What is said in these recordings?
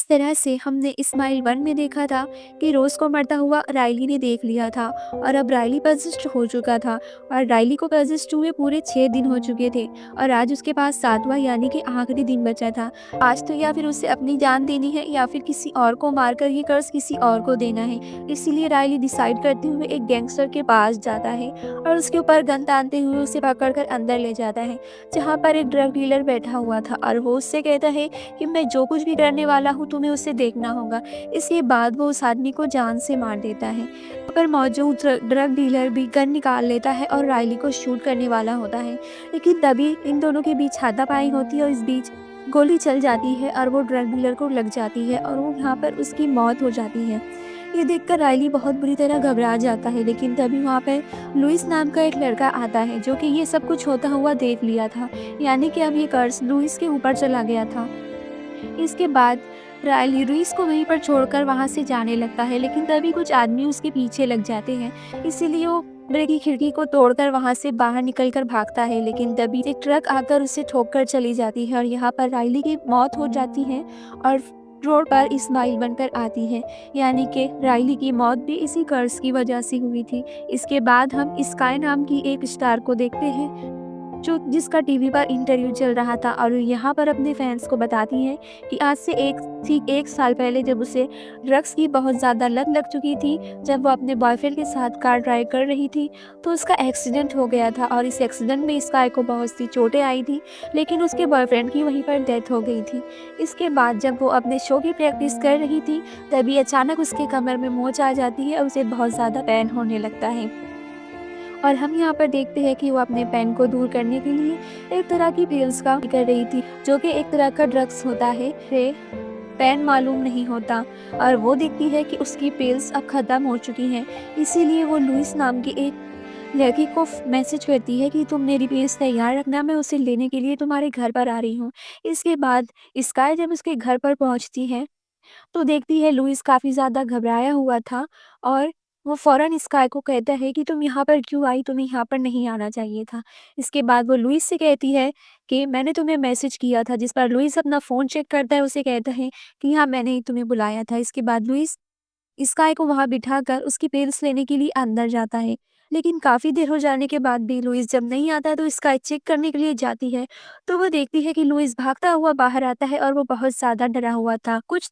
जिस तरह से हमने इस्माइल 1 में देखा था कि रोज़ को मरता हुआ राइली ने देख लिया था और अब राइली पॉसेस्ड हो चुका था और राइली को पॉसेस्ड हुए पूरे 6 दिन हो चुके थे और आज उसके पास 7वां यानी कि आखिरी दिन बचा था। आज तो या फिर उसे अपनी जान देनी है या फिर किसी और को मारकर ये कर्ज किसी और को देना है। इसीलिए राइली डिसाइड करते हुए एक गैंगस्टर के पास जाता है और उसके ऊपर गन तानते हुए उसे पकड़कर अंदर ले जाता है, जहाँ पर एक ड्रग डीलर बैठा हुआ था और वो उससे कहता है कि मैं जो कुछ भी करने वाला हूँ तुम्हें उसे देखना होगा। इसके बाद वो उस आदमी को जान से मार देता है। पर मौजूद ड्रग डीलर भी गन निकाल लेता है और राइली को शूट करने वाला होता है, लेकिन तभी इन दोनों के बीच हाथापाई होती है और इस बीच गोली चल जाती है और वो ड्रग डीलर को लग जाती है और वो यहाँ पर उसकी मौत हो जाती है। ये देखकर राइली बहुत बुरी तरह घबरा जाता है, लेकिन तभी वहाँ पर लुइस नाम का एक लड़का आता है जो कि ये सब कुछ होता हुआ देख लिया था, यानी कि अब ये कर्ज लुइस के ऊपर चला गया था। इसके बाद राइली लुइस को वहीं पर छोड़कर वहां से जाने लगता है, लेकिन तभी कुछ आदमी उसके पीछे लग जाते हैं। इसीलिए वो कमरे की खिड़की को तोड़कर वहां से बाहर निकलकर भागता है, लेकिन तभी एक ट्रक आकर उसे ठोककर चली जाती है और यहाँ पर राइली की मौत हो जाती है और रोड पर इस्माइल बनकर आती है, यानी कि राइली की मौत भी इसी कर्ज की वजह से हुई थी। इसके बाद हम स्काई नाम की एक स्टार को देखते हैं जो जिसका टीवी पर इंटरव्यू चल रहा था और यहाँ पर अपने फैंस को बताती है कि आज से ठीक एक साल पहले जब उसे ड्रग्स की बहुत ज़्यादा लत लग चुकी थी, जब वो अपने बॉयफ्रेंड के साथ कार ड्राइव कर रही थी तो उसका एक्सीडेंट हो गया था और इस एक्सीडेंट में स्काई को बहुत सी चोटें आई थी, लेकिन उसके बॉयफ्रेंड की वहीं पर डेथ हो गई थी। इसके बाद जब वो अपने शो की प्रैक्टिस कर रही थी तभी अचानक उसके कमर में मोच आ जाती है और उसे बहुत ज़्यादा पेन होने लगता है और हम यहाँ पर देखते हैं कि वो अपने पेन को दूर करने के लिए एक तरह की पिल्स का कर रही थी, जो कि एक तरह का ड्रग्स होता है। पेन मालूम नहीं होता और वो देखती है कि उसकी पिल्स अब ख़त्म हो चुकी हैं। इसीलिए वो लुइस नाम की एक लड़की को मैसेज करती है कि तुम मेरी पिल्स तैयार रखना, मैं उसे लेने के लिए तुम्हारे घर पर आ रही हूँ। इसके बाद स्काई जब उसके घर पर पहुँचती है तो देखती है लुइस काफ़ी ज़्यादा घबराया हुआ था और वो फ़ौरन स्काई को कहता है कि तुम यहाँ पर क्यों आई? तुम्हें यहाँ पर नहीं आना चाहिए था। इसके बाद वो लुइस से कहती है कि मैंने तुम्हें मैसेज किया था, जिस पर लुइस अपना फ़ोन चेक करता है, उसे कहता है कि हाँ, मैंने ही तुम्हें बुलाया था। इसके बाद लुइस स्काई को वहाँ बिठाकर उसकी पिल्स लेने के लिए अंदर जाता है, लेकिन काफ़ी देर हो जाने के बाद भी लुइस जब नहीं आता तो स्काई चेक करने के लिए जाती है, तो वो देखती है कि लुइस भागता हुआ बाहर आता है और वो बहुत ज़्यादा डरा हुआ था। कुछ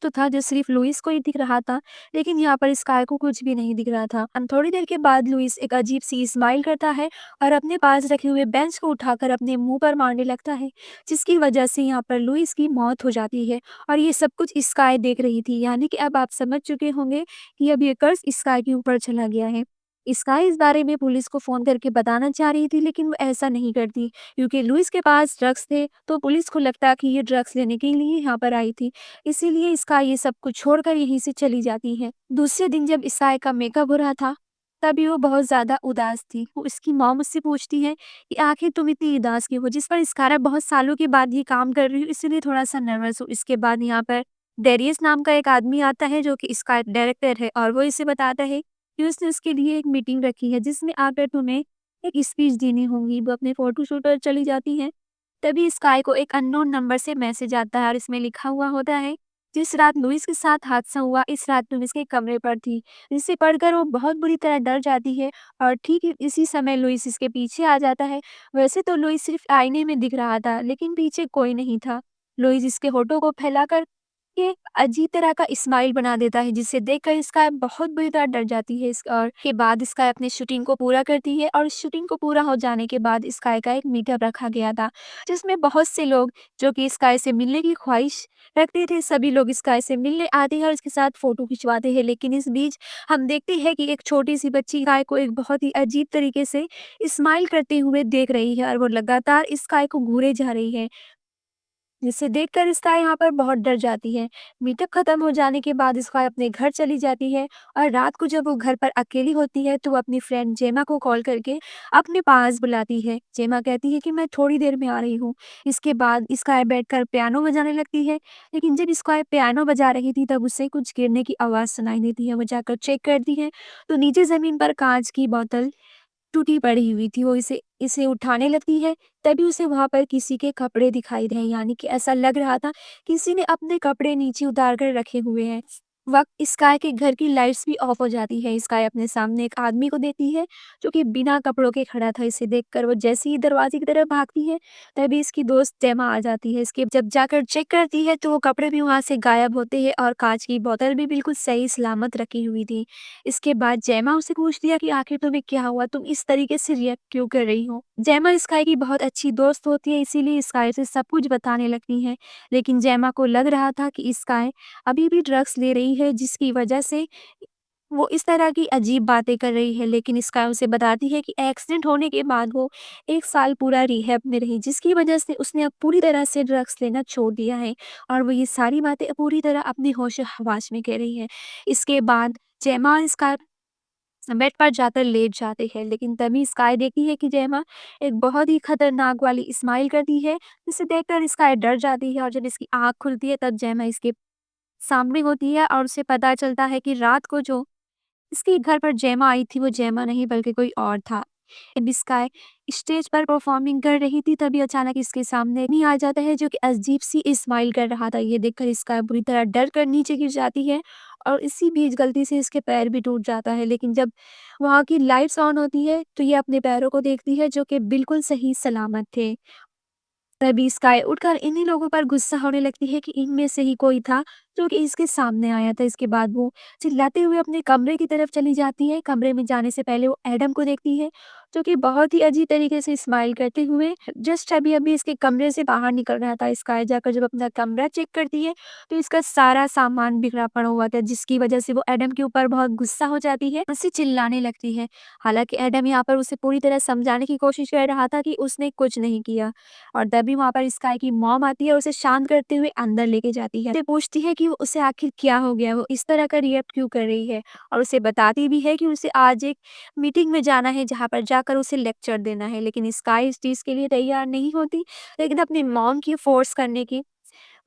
तो था जो सिर्फ लुइस को ही दिख रहा था, लेकिन यहाँ पर स्काई को कुछ भी नहीं दिख रहा था। थोड़ी देर के बाद लुइस एक अजीब सी स्माइल करता है और अपने पास रखे हुए बेंच को उठाकर अपने मुँह पर मारने लगता है, जिसकी वजह से यहाँ पर लुइस की मौत हो जाती है और ये सब कुछ स्काई देख रही थी, यानी कि अब आप समझ चुके होंगे कि अब ये कर्ज स्काई के ऊपर चला गया है। स्काई इस बारे में पुलिस को फ़ोन करके बताना चाह रही थी, लेकिन वो ऐसा नहीं करती क्योंकि लुइस के पास ड्रग्स थे, तो पुलिस को लगता कि ये ड्रग्स लेने के लिए यहाँ पर आई थी। इसीलिए स्काई ये सब कुछ छोड़कर यहीं से चली जाती है। दूसरे दिन जब स्काई का मेकअप हो रहा था, तभी वो बहुत ज़्यादा उदास थी। वो उसकी मॉम उससे पूछती है कि आखिर तुम इतनी उदास क्यों हो? जिस पर स्कारा बहुत सालों के बाद ये काम कर रही हूँ, इसीलिए थोड़ा-सा नर्वस हूँ। इसके बाद यहाँ पर डेरियस नाम का एक आदमी आता है जो कि इसका डायरेक्टर है और वो इसे बताता है कि उसने उसके लिए एक मीटिंग रखी है जिसमें आकर तुम्हें एक स्पीच देनी होगी। वो अपने फोटोशूट पर चली जाती है, तभी स्काई को एक अननोन नंबर से मैसेज आता है और इसमें लिखा हुआ होता है, जिस रात लुइस के साथ हादसा हुआ इस रात तुम इसके कमरे पर थी। जिसे पढ़कर वो बहुत बुरी तरह डर जाती है और ठीक इसी समय लुइस इसके पीछे आ जाता है। वैसे तो लुइस सिर्फ आईने में दिख रहा था, लेकिन पीछे कोई नहीं था। लुइस इसके होठों को फैलाकर एक अजीब तरह का स्माइल बना देता है, जिसे देखकर स्काई बहुत बुरी तरह डर जाती है। और के बाद स्काई अपनी शूटिंग को पूरा करती है और शूटिंग को पूरा हो जाने के बाद स्काई का एक मीटअप रखा गया था, जिसमें बहुत से लोग जो कि स्काई से मिलने की ख्वाहिश रखते थे, सभी लोग स्काई से मिलने आते हैं और इसके साथ फोटो खिंचवाते हैं। लेकिन इस बीच हम देखते हैं कि एक छोटी सी बच्ची स्काई को एक बहुत ही अजीब तरीके से स्माइल करते हुए देख रही है और वो लगातार स्काई को घूरे जा रही है, जिसे देखकर स्काई यहाँ पर बहुत डर जाती है। मीटअप खत्म हो जाने के बाद स्काई अपने घर चली जाती है और रात को जब वो घर पर अकेली होती है तो वो अपनी फ्रेंड जेमा को कॉल करके अपने पास बुलाती है। जेमा कहती है कि मैं थोड़ी देर में आ रही हूँ। इसके बाद स्काई बैठकर पियानो बजाने लगती है, लेकिन जब स्काई पियानो बजा रही थी तब उसे कुछ गिरने की आवाज़ सुनाई देती है। वो जाकर चेक करती है तो नीचे ज़मीन पर कांच की बोतल टूटी पड़ी हुई थी। वो इसे इसे उठाने लगती है, तभी उसे वहाँ पर किसी के कपड़े दिखाई दें, यानी कि ऐसा लग रहा था किसी ने अपने कपड़े नीचे उतार कर रखे हुए हैं। वक़्त स्काई के घर की लाइट्स भी ऑफ हो जाती है। स्काई अपने सामने एक आदमी को देखती है जो कि बिना कपड़ों के खड़ा था। इसे देखकर वो जैसे ही दरवाजे की तरफ भागती है, तभी इसकी दोस्त जेमा आ जाती है। इसके जब जाकर चेक करती है तो वो कपड़े भी वहाँ से गायब होते हैं और काँच की बोतल भी बिल्कुल सही सलामत रखी हुई थी। इसके बाद जेमा उससे पूछती है कि आखिर तुम्हें क्या हुआ? तुम इस तरीके से रिएक्ट क्यों कर रही हो? जेमा स्काई की बहुत अच्छी दोस्त होती है, इसीलिए स्काई से सब कुछ बताने लगती है। लेकिन जेमा को लग रहा था कि स्काई अभी भी ड्रग्स ले रही है, जिसकी वजह से वो इस तरह की अजीब बातें कर रही है। लेकिन स्काई उसे बताती है कि एक्सीडेंट होने के बाद वो 1 साल पूरा रिहैब में रही, जिसकी वजह से उसने अब पूरी तरह से ड्रग्स लेना छोड़ दिया है और वो ये सारी बातें पूरी तरह अपने होश-ओ-हवास में कह रही है। इसके बाद जेमा और स्काई बेड पर जाकर लेट जाते हैं, लेकिन तभी स्काई देखती है कि जेमा एक बहुत ही खतरनाक वाली स्माइल करती है, जिसे देखकर स्काई डर जाती है और जब इसकी आँख खुलती है तब जेमा इसके सामने होती है और उसे पता चलता है कि रात को जो इसके घर पर जेमा आई थी वो जेमा नहीं बल्कि कोई और था। जब स्काई स्टेज पर परफॉर्मिंग कर रही थी तभी अचानक इसके सामने नहीं आ जाता है जो कि अजीब सी स्माइल कर रहा था। ये देखकर स्काई बुरी तरह डर कर नीचे गिर जाती है और इसी बीच गलती से इसके पैर भी टूट जाता है। लेकिन जब वहाँ की लाइट्स ऑन होती है तो ये अपने पैरों को देखती है जो कि बिल्कुल सही सलामत थे। तभी स्काई उठकर इन्हीं लोगों पर गुस्सा होने लगती है कि इनमें से ही कोई था जो कि इसके सामने आया था। इसके बाद वो चिल्लाते हुए अपने कमरे की तरफ चली जाती है। कमरे में जाने से पहले वो एडम को देखती है जो कि बहुत ही अजीब तरीके से स्माइल करते हुए जस्ट अभी अभी इसके कमरे से बाहर निकल रहा था। स्काई जाकर जब अपना कमरा चेक करती है तो इसका सारा सामान बिखरा पड़ा हुआ था, जिसकी वजह से वो एडम के ऊपर बहुत गुस्सा हो जाती है, उसे चिल्लाने लगती है। हालांकि एडम यहाँ पर उसे पूरी तरह समझाने की कोशिश कर रहा था कि उसने कुछ नहीं किया और तभी वहाँ पर स्काई की मॉम आती है और उसे शांत करते हुए अंदर लेके जाती है। उसे पूछती है कि उसे आखिर क्या हो गया, वो इस तरह का रिएक्ट क्यों कर रही है और उसे बताती भी है कि उसे आज एक मीटिंग में जाना है जहाँ पर जाकर उसे लेक्चर देना है। लेकिन स्काई इस चीज़ के लिए तैयार नहीं होती, लेकिन अपनी मॉम की फोर्स करने की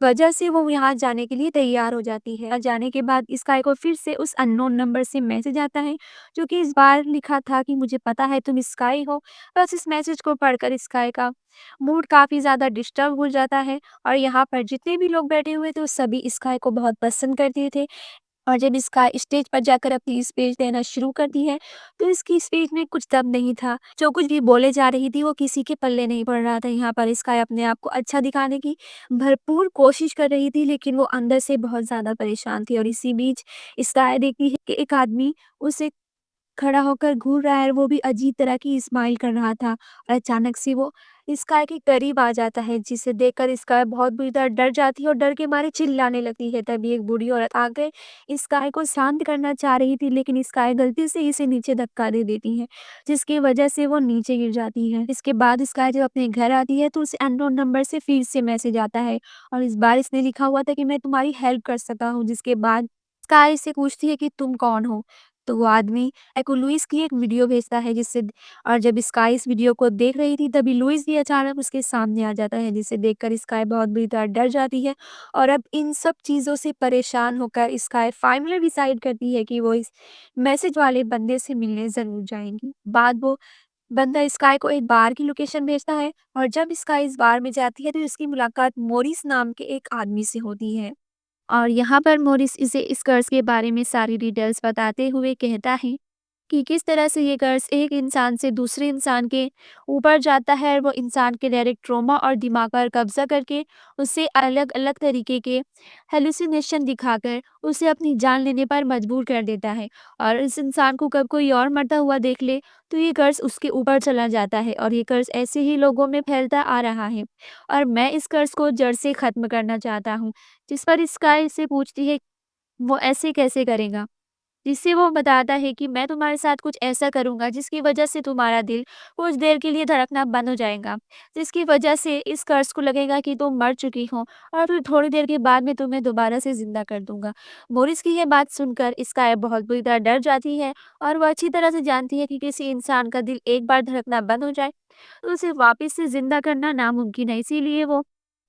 वजह से वो यहाँ जाने के लिए तैयार हो जाती है। जाने के बाद स्काई को फिर से उस अननोन नंबर से मैसेज आता है जो कि इस बार लिखा था कि मुझे पता है तुम स्काई हो। बस इस मैसेज को पढ़कर स्काई का मूड काफ़ी ज़्यादा डिस्टर्ब हो जाता है और यहाँ पर जितने भी लोग बैठे हुए थे वो सभी स्काई को बहुत पसंद करते थे। और जब इसका स्टेज पर जाकर अपनी स्पीच देना शुरू करती है, तो इसकी स्पीच में कुछ दम नहीं था। जो कुछ भी बोले जा रही थी, वो किसी के पल्ले नहीं पड़ रहा था। यहाँ पर इसका अपने आप को अच्छा दिखाने की भरपूर कोशिश कर रही थी, लेकिन वो अंदर से बहुत ज़्यादा परेशान थी और इसी बीच स्काई देखती है कि एक आदमी उसे खड़ा होकर घूर रहा है, वो भी अजीब तरह की स्माइल कर रहा था और अचानक से वो स्काई के करीब आ जाता है, जिसे देखकर स्काई बहुत बुरी तरह डर जाती है और डर के मारे चिल्लाने लगती है। तभी एक बूढ़ी औरत आकर स्काई को शांत करना चाह रही थी, लेकिन स्काई गलती से इसे नीचे धक्का दे देती है, जिसकी वजह से वो नीचे गिर जाती है। इसके बाद स्काई जब अपने घर आती है तो उसे अननोन नंबर से फिर से मैसेज आता है और इस बार इसने लिखा हुआ था कि मैं तुम्हारी हेल्प कर सकता हूँ। जिसके बाद स्काई से पूछती है कि तुम कौन हो? तो वो आदमी एको लुइस की एक वीडियो भेजता है, जिससे और जब स्काई इस वीडियो को देख रही थी तभी लुइस भी अचानक उसके सामने आ जाता है, जिसे देखकर स्काई बहुत बुरी तरह डर जाती है और अब इन सब चीज़ों से परेशान होकर स्काई फाइनली डिसाइड करती है कि वो इस मैसेज वाले बंदे से मिलने ज़रूर जाएँगी। बाद वो बंदा स्काई को एक बार की लोकेशन भेजता है और जब स्काई इस बार में जाती है तो इसकी मुलाकात मोरिस नाम के एक आदमी से होती है। और यहाँ पर मोरिस इसे इस कर्ज के बारे में सारी डिटेल्स बताते हुए कहता है कि किस तरह से ये कर्ज एक इंसान से दूसरे इंसान के ऊपर जाता है और वो इंसान के डायरेक्ट ट्रॉमा और दिमाग पर कब्जा करके उसे अलग-अलग तरीके के हेलुसिनेशन दिखाकर उसे अपनी जान लेने पर मजबूर कर देता है। और इस इंसान को कब कोई और मरता हुआ देख ले तो ये कर्ज उसके ऊपर चला जाता है और ये कर्ज ऐसे ही लोगों में फैलता आ रहा है और मैं इस कर्ज को जड़ से ख़त्म करना चाहता हूँ। जिस पर स्काई से पूछती है वो ऐसे कैसे करेगा? जिससे वो बताता है कि मैं तुम्हारे साथ कुछ ऐसा करूँगा जिसकी वजह से तुम्हारा दिल कुछ देर के लिए धड़कना बंद हो जाएगा। जिसकी वजह से इस कर्स को लगेगा कि तुम मर चुकी हो और फिर थोड़ी देर के बाद मैं तुम्हें दोबारा से ज़िंदा कर दूँगा। मोरिस की ये बात सुनकर स्काई बहुत बुरी तरह डर जाती है और वो अच्छी तरह से जानती है कि किसी इंसान का दिल एक बार धड़कना बंद हो जाए, तो उसे वापस से ज़िंदा करना नामुमकिन है। इसीलिए वो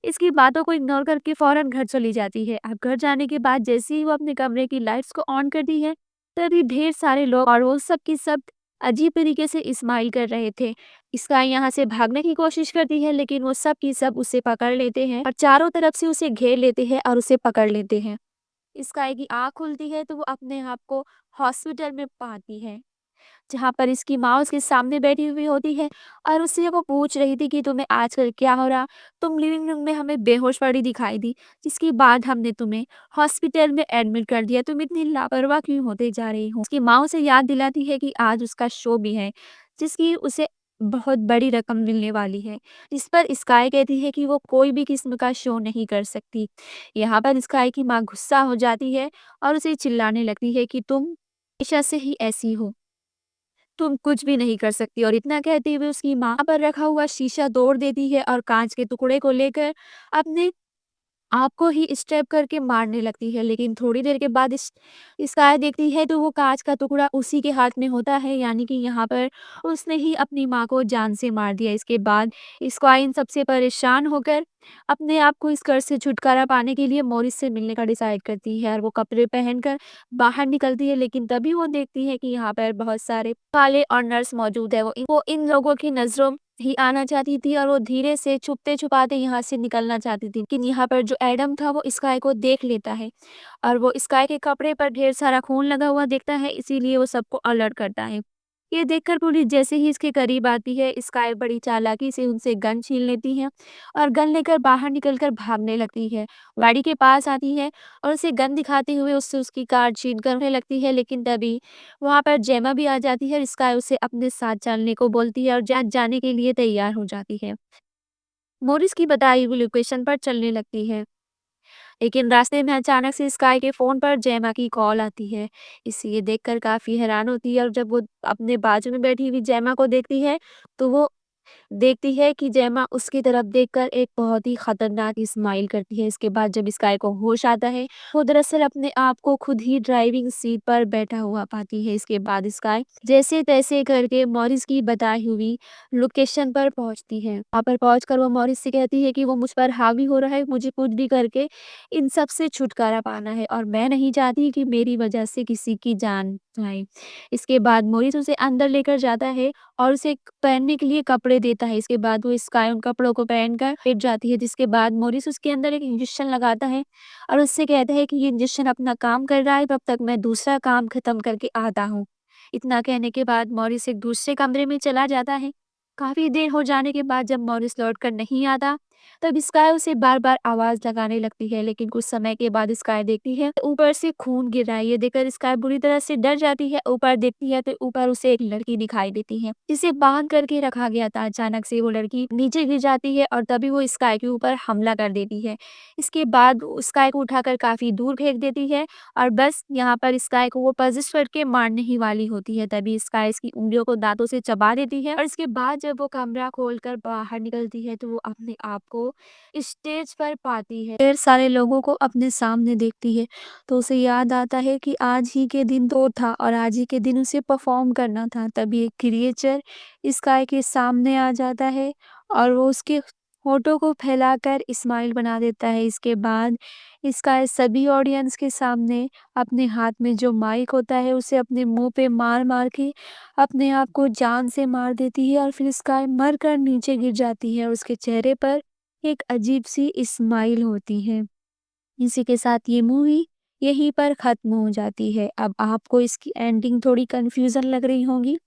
इसकी बातों को इग्नोर करके फ़ौरन घर चली जाती है। अब घर जाने के बाद जैसे ही वो अपने कमरे की लाइट्स को ऑन करती है, तभी ढेर सारे लोग और वो सब की सब अजीब तरीके से स्माइल कर रहे थे। स्काई यहाँ से भागने की कोशिश करती है लेकिन वो सब की सब उसे पकड़ लेते हैं और चारों तरफ से उसे घेर लेते हैं और उसे पकड़ लेते हैं। स्काई की आँख खुलती है तो वो अपने आप को हॉस्पिटल में पाती है, जहाँ पर इसकी माँ उसके सामने बैठी हुई होती है और उससे वो पूछ रही थी कि तुम्हें आजकल क्या हो रहा? तुम लिविंग रूम में हमें बेहोश पड़ी दिखाई दी, जिसके बाद हमने तुम्हें हॉस्पिटल में एडमिट कर दिया। तुम इतनी लापरवाह क्यों होते जा रही हो? उसकी माँ उसे याद दिलाती है कि आज उसका शो भी है, जिसकी उसे बहुत बड़ी रकम मिलने वाली है। जिस पर स्काई कहती है कि वो कोई भी किस्म का शो नहीं कर सकती। यहाँ पर स्काई की माँ गुस्सा हो जाती है और उसे चिल्लाने लगती है कि तुम हमेशा से ही ऐसी हो, तुम कुछ भी नहीं कर सकती। और इतना कहते हुए उसकी माँ पर रखा हुआ शीशा तोड़ देती है और कांच के टुकड़े को लेकर अपने आपको ही स्टेप करके मारने लगती है। लेकिन थोड़ी देर के बाद स्काई देखती है तो वो काँच का टुकड़ा उसी के हाथ में होता है, यानी कि यहाँ पर उसने ही अपनी माँ को जान से मार दिया। इसके बाद स्काई इन सबसे परेशान होकर अपने आप को इस कर्ज से छुटकारा पाने के लिए मॉरिस से मिलने का डिसाइड करती है और वो कपड़े पहनकर बाहर निकलती है। लेकिन तभी वो देखती है कि यहाँ पर बहुत सारे काले और नर्स मौजूद है। वो इन लोगों की नज़रों ही आना चाहती थी और वो धीरे से छुपते-छुपाते यहाँ से निकलना चाहती थी। लेकिन यहाँ पर जो एडम था वो स्काई को देख लेता है और वो स्काई के कपड़े पर ढेर सारा खून लगा हुआ देखता है, इसीलिए वो सबको अलर्ट करता है। ये देखकर पुलिस जैसे ही इसके करीब आती है, स्काई बड़ी चालाकी से उनसे गन छीन लेती है और गन लेकर बाहर निकलकर भागने लगती है। गाड़ी के पास आती है और उसे गन दिखाते हुए उससे उसकी कार छीन करने लगती है। लेकिन तभी वहाँ पर जेमा भी आ जाती है और स्काई उसे अपने साथ चलने को बोलती है और जाने के लिए तैयार हो जाती है। मोरिस की बताई हुई लोकेशन पर चलने लगती है। लेकिन रास्ते में अचानक से स्काई के फ़ोन पर जेमा की कॉल आती है। इसे ये देखकर काफ़ी हैरान होती है और जब वो अपने बाजू में बैठी हुई जेमा को देखती है, तो वो देखती है कि जेमा उसकी तरफ देखकर एक बहुत ही खतरनाक स्माइल करती है। इसके बाद जब स्काई को होश आता है, वो दरअसल अपने आप को खुद ही ड्राइविंग सीट पर बैठा हुआ पाती है। इसके बाद स्काई जैसे-तैसे करके मॉरिस की बताई हुई लोकेशन पर पहुंचती है। वहाँ पर पहुंचकर वो मॉरिस से कहती है कि वो मुझ पर हावी हो रहा है, मुझे कुछ भी करके इन सब से छुटकारा पाना है और मैं नहीं चाहती कि मेरी वजह से किसी की जान जाए। इसके बाद मॉरिस उसे अंदर लेकर जाता है और उसे पहनने के लिए कपड़े देता है। इसके बाद वो स्काई उन कपड़ों को पहनकर लेट जाती है, जिसके बाद मॉरिस उसके अंदर एक इंजेक्शन लगाता है और उससे कहता है कि ये इंजेक्शन अपना काम कर रहा है, तब तक मैं दूसरा काम खत्म करके आता हूँ। इतना कहने के बाद मॉरिस एक दूसरे कमरे में चला जाता है। काफ़ी देर हो जाने के बाद जब मॉरिस लौट कर नहीं आता, तब स्काई उसे बार-बार आवाज़ लगाने लगती है। लेकिन कुछ समय के बाद स्काई देखती है ऊपर से खून गिर रहा है। ये देखकर स्काई बुरी तरह से डर जाती है। ऊपर देखती है तो ऊपर उसे एक लड़की दिखाई देती है, जिसे बांध करके रखा गया था। अचानक से वो लड़की नीचे गिर जाती है और तभी वो स्काई के ऊपर हमला कर देती है। इसके बाद वो स्काई को उठाकर काफ़ी दूर फेंक देती है और बस यहाँ पर स्काई को वो पजिश करके मारने ही वाली होती है। तभी स्काई इसकी उंगलियों को दाँतों से चबा देती है और इसके बाद जब वो कमरा खोलकर बाहर निकलती है तो वो अपने आप को स्टेज पर पाती है। ढेर सारे लोगों को अपने सामने देखती है तो उसे याद आता है कि आज ही के दिन तो था और आज ही के दिन उसे परफॉर्म करना था। तभी एक क्रिएचर स्काई के सामने आ जाता है और वो उसके होठों को फैलाकर स्माइल बना देता है। इसके बाद स्काई सभी ऑडियंस के सामने अपने हाथ में जो माइक होता है उसे अपने मुंह पे मार-मार के अपने आप को जान से मार देती है और फिर स्काई मर कर नीचे गिर जाती है और उसके चेहरे पर एक अजीब-सी स्माइल होती है। इसी के साथ ये मूवी यहीं पर ख़त्म हो जाती है। अब आपको इसकी एंडिंग थोड़ी कन्फ्यूज़न लग रही होगी,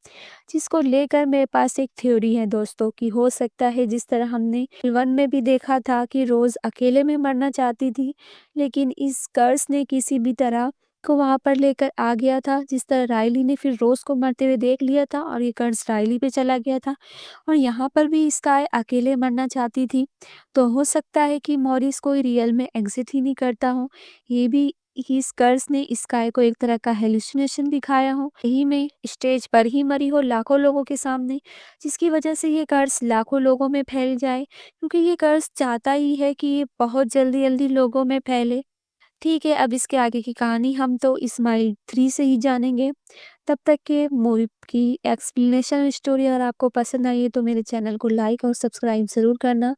जिसको लेकर मेरे पास एक थ्योरी है दोस्तों कि हो सकता है जिस तरह हमने 1 में भी देखा था कि रोज़ अकेले में मरना चाहती थी, लेकिन इस कर्स ने किसी भी तरह को वहाँ पर लेकर आ गया था। जिस तरह राइली ने फिर रोज़ को मरते हुए देख लिया था और ये कर्स राइली पे चला गया था और यहाँ पर भी स्काई अकेले मरना चाहती थी। तो हो सकता है कि मॉरिस कोई रियल में एग्ज़िट ही नहीं करता हो। ये भी इस कर्स ने स्काई को एक तरह का हैलुसिनेशन दिखाया हो। यही में स्टेज पर ही मरी हो लाखों लोगों के सामने, जिसकी वजह से ये कर्स लाखों लोगों में फैल जाए, क्योंकि ये कर्स चाहता ही है कि ये बहुत जल्दी-जल्दी लोगों में फैले। ठीक है, अब इसके आगे की कहानी हम तो स्माइल 3 से ही जानेंगे। तब तक के मूवी की एक्सप्लेनेशन स्टोरी अगर आपको पसंद आई है तो मेरे चैनल को लाइक और सब्सक्राइब ज़रूर करना।